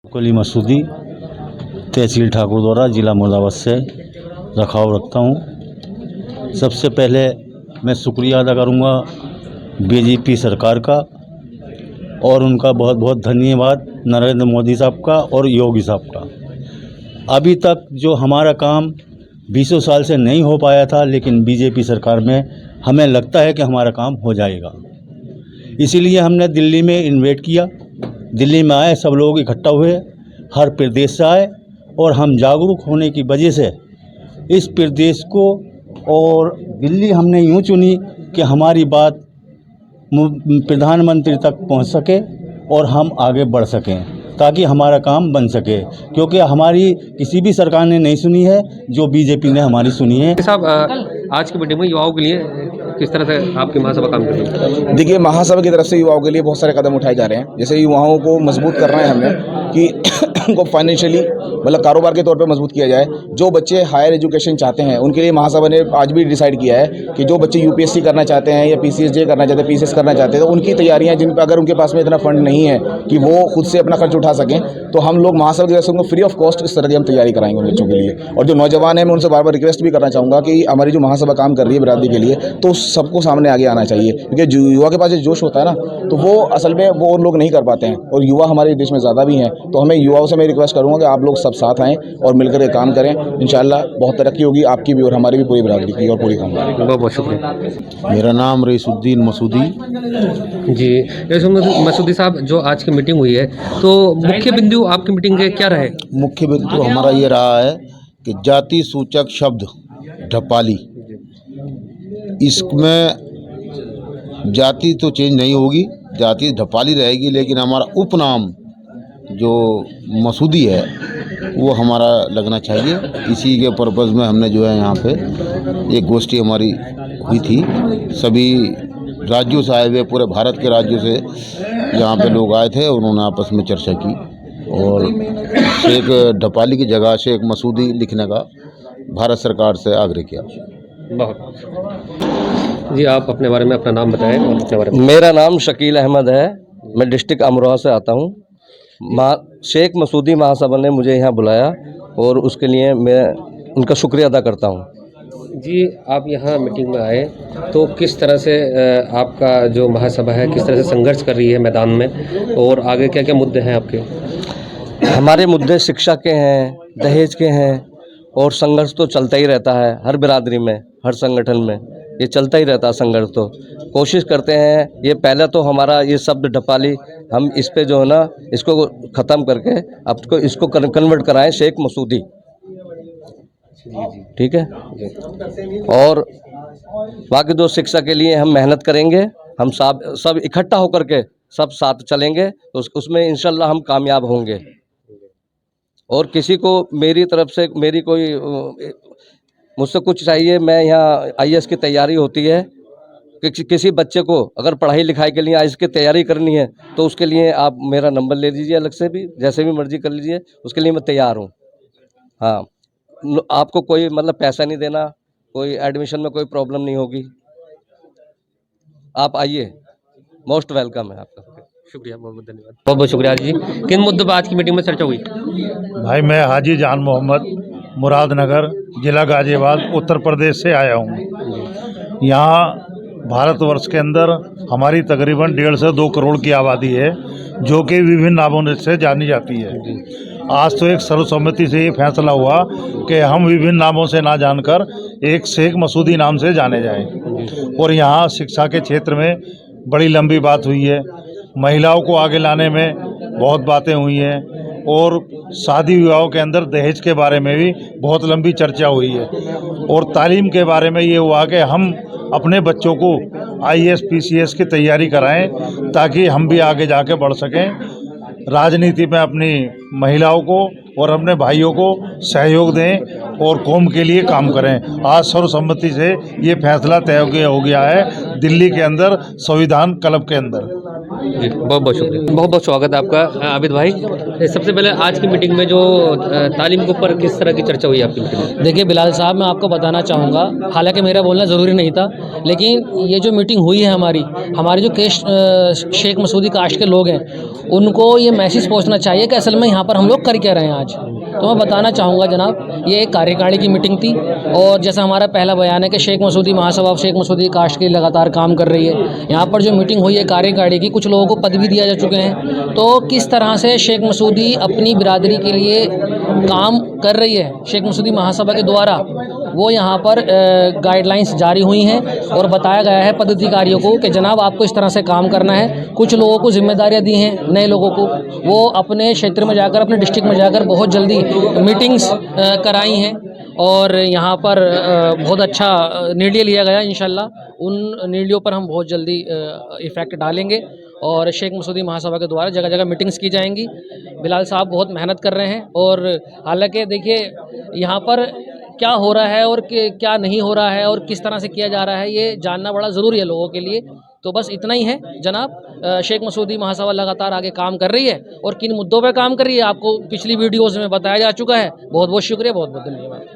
कुली मसूदी, तहसील ठाकुरद्वारा, जिला मुरादाबाद से रखाव रखता हूँ। सबसे पहले मैं शुक्रिया अदा करूँगा बीजेपी सरकार का और उनका बहुत बहुत धन्यवाद नरेंद्र मोदी साहब का और योगी साहब का। अभी तक जो हमारा काम 20 साल से नहीं हो पाया था, लेकिन बीजेपी सरकार में हमें लगता है कि हमारा काम हो जाएगा। इसीलिए हमने दिल्ली में इन्वाइट किया। दिल्ली में आए, सब लोग इकट्ठा हुए, हर प्रदेश से आए और हम जागरूक होने की वजह से इस प्रदेश को और दिल्ली हमने यूँ चुनी कि हमारी बात प्रधानमंत्री तक पहुंच सके और हम आगे बढ़ सकें, ताकि हमारा काम बन सके, क्योंकि हमारी किसी भी सरकार ने नहीं सुनी है जो बीजेपी ने हमारी सुनी है। साहब, आज की मीटिंग में युवाओं के लिए किस तरह से आपकी महासभा काम कर रही है? देखिए, महासभा की तरफ से युवाओं के लिए बहुत सारे कदम उठाए जा रहे हैं। जैसे युवाओं को मजबूत करना है हमने कि उनको फाइनेंशियली मतलब कारोबार के तौर पे मजबूत किया जाए। जो बच्चे हायर एजुकेशन चाहते हैं उनके लिए महासभा ने आज भी डिसाइड किया है कि जो बच्चे यूपीएससी करना चाहते हैं या पीसीएसजे करना चाहते हैं, पीसीएस करना चाहते हैं, तो उनकी तैयारियां जिन पर अगर उनके पास में इतना फंड नहीं है कि वो खुद से अपना खर्च उठा सकें, तो हम लोग महासभा की तरफ से उनको फ्री ऑफ कॉस्ट इस तरह की हम तैयारी कराएंगे उन बच्चों के लिए। और जो नौजवान हैं, मैं उनसे बार बार रिक्वेस्ट भी करना चाहूँगा कि हमारी जो महासभा काम कर रही है बिरादरी के लिए, तो सबको सामने आगे आना चाहिए, क्योंकि जो युवा के पास जो जोश होता है ना, तो वो असल में वो और लोग नहीं कर पाते हैं, और युवा हमारे देश में ज़्यादा भी हैं। तो हमें युवाओं से मैं रिक्वेस्ट करूँगा कि आप लोग सब साथ आएँ और मिलकर ये काम करें। इंशाल्लाह बहुत तरक्की होगी, आपकी भी और हमारी भी, पूरी बिरादरी की और पूरी कौम की। बहुत बहुत शुक्रिया। मेरा नाम रईसुद्दीन मसूदी जी, मसूदी साहब, जो आज की मीटिंग हुई है, तो मुख्य बिंदु आपकी मीटिंग के क्या रहे? मुख्य बिंदु हमारा ये रहा है कि जाति सूचक शब्द ढपाली, इसमें जाति तो चेंज नहीं होगी, जाति ढपाली रहेगी, लेकिन हमारा उपनाम जो मसूदी है वो हमारा लगना चाहिए। इसी के पर्पज़ में हमने जो है यहाँ पे एक गोष्ठी हमारी हुई थी। सभी राज्यों से आए हुए, पूरे भारत के राज्यों से यहाँ पे लोग आए थे, उन्होंने आपस में चर्चा की और शेख ढपाली की जगह शेख मसूदी लिखने का भारत सरकार से आग्रह किया। बहुत जी, आप अपने बारे में अपना नाम बताएं और अपने बारे में। मेरा नाम शकील अहमद है, मैं डिस्ट्रिक्ट अमरोहा से आता हूँ। शेख मसूदी महासभा ने मुझे यहाँ बुलाया और उसके लिए मैं उनका शुक्रिया अदा करता हूँ। जी, आप यहाँ मीटिंग में आए, तो किस तरह से आपका जो महासभा है किस तरह से संघर्ष कर रही है मैदान में, और आगे क्या क्या मुद्दे हैं आपके? हमारे मुद्दे शिक्षा के हैं, दहेज के हैं, और संघर्ष तो चलता ही रहता है हर बिरादरी में, हर संगठन में ये चलता ही रहता है संघर्ष। तो कोशिश करते हैं, ये पहले तो हमारा ये शब्द ढपाली, हम इस पे जो है ना इसको ख़त्म करके अब इसको कन्वर्ट कराएं शेख मसूदी, ठीक है। और बाकी जो शिक्षा के लिए हम मेहनत करेंगे, हम सब इकट्ठा होकर के सब साथ चलेंगे, तो उसमें इंशाल्लाह हम कामयाब होंगे। और किसी को मेरी तरफ से मेरी कोई मुझसे कुछ चाहिए, मैं यहाँ आईएएस की तैयारी होती है, किसी बच्चे को अगर पढ़ाई लिखाई के लिए आईएएस की तैयारी करनी है, तो उसके लिए आप मेरा नंबर ले लीजिए, अलग से भी जैसे भी मर्जी कर लीजिए, उसके लिए मैं तैयार हूँ। हाँ, आपको कोई मतलब पैसा नहीं देना, कोई एडमिशन में कोई प्रॉब्लम नहीं होगी, आप आइए, मोस्ट वेलकम है आपका। शुक्रिया, बहुत बहुत धन्यवाद। बहुत बहुत शुक्रिया जी। किन मुद्दों पर आज की मीटिंग में चर्चा हुई? भाई, मैं हाजी जान मोहम्मद, मुरादनगर, जिला गाजियाबाद, उत्तर प्रदेश से आया हूँ। यहाँ भारतवर्ष के अंदर हमारी तकरीबन 1.5 से 2 करोड़ की आबादी है, जो कि विभिन्न नामों से जानी जाती है। आज तो एक सर्वसम्मति से ये फैसला हुआ कि हम विभिन्न नामों से ना जानकर एक शेख मसूदी नाम से जाने जाएं। और यहाँ शिक्षा के क्षेत्र में बड़ी लंबी बात हुई है, महिलाओं को आगे लाने में बहुत बातें हुई हैं, और शादी विवाहों के अंदर दहेज के बारे में भी बहुत लंबी चर्चा हुई है। और तालीम के बारे में ये हुआ कि हम अपने बच्चों को आईएएस पीसीएस की तैयारी कराएं, ताकि हम भी आगे जाके बढ़ सकें। राजनीति में अपनी महिलाओं को और अपने भाइयों को सहयोग दें और कौम के लिए काम करें। आज सर्वसम्मति से ये फैसला तय हो गया है दिल्ली के अंदर, संविधान क्लब के अंदर। जी, बहुत बहुत शुक्रिया, बहुत बहुत स्वागत है आपका आबिद भाई। सबसे पहले आज की मीटिंग में जो तालीम के ऊपर किस तरह की चर्चा हुई आपकी मीटिंग में? देखिए बिलाल साहब, मैं आपको बताना चाहूँगा, हालांकि मेरा बोलना ज़रूरी नहीं था, लेकिन ये जो मीटिंग हुई है हमारी जो शेख मसूदी कास्ट के लोग हैं, उनको ये मैसेज पहुंचना चाहिए कि असल में यहाँ पर हम लोग कर क्या रहे हैं आज। तो मैं बताना चाहूँगा जनाब, ये एक कार्यकारिणी की मीटिंग थी और जैसा हमारा पहला बयान है कि शेख मसूदी महासभा शेख मसूदी कास्ट के लगातार काम कर रही है। यहाँ पर जो मीटिंग हुई है कार्यकारिणी की, कुछ लोगों को पद भी दिया जा चुके हैं। तो किस तरह से शेख मसूदी अपनी बिरादरी के लिए काम कर रही है शेख मसूदी महासभा के द्वारा, वो यहाँ पर गाइडलाइंस जारी हुई हैं और बताया गया है पदाधिकारियों को कि जनाब आपको इस तरह से काम करना है। कुछ लोगों को जिम्मेदारियाँ दी हैं, नए लोगों को, वो अपने क्षेत्र में जाकर, अपने डिस्ट्रिक्ट में जाकर बहुत जल्दी मीटिंग्स कराई हैं और यहाँ पर बहुत अच्छा निर्णय लिया गया। इंशाल्लाह उन निर्णयों पर हम बहुत जल्दी इफ़ेक्ट डालेंगे और शेख मसूदी महासभा के द्वारा जगह जगह मीटिंग्स की जाएंगी। बिलाल साहब बहुत मेहनत कर रहे हैं और हालांकि देखिए यहाँ पर क्या हो रहा है और क्या नहीं हो रहा है और किस तरह से किया जा रहा है, ये जानना बड़ा ज़रूरी है लोगों के लिए। तो बस इतना ही है जनाब। शेख मसूदी महासभा लगातार आगे काम कर रही है और किन मुद्दों पर काम कर रही है आपको पिछली वीडियोज़ में बताया जा चुका है। बहुत बहुत शुक्रिया, बहुत बहुत धन्यवाद।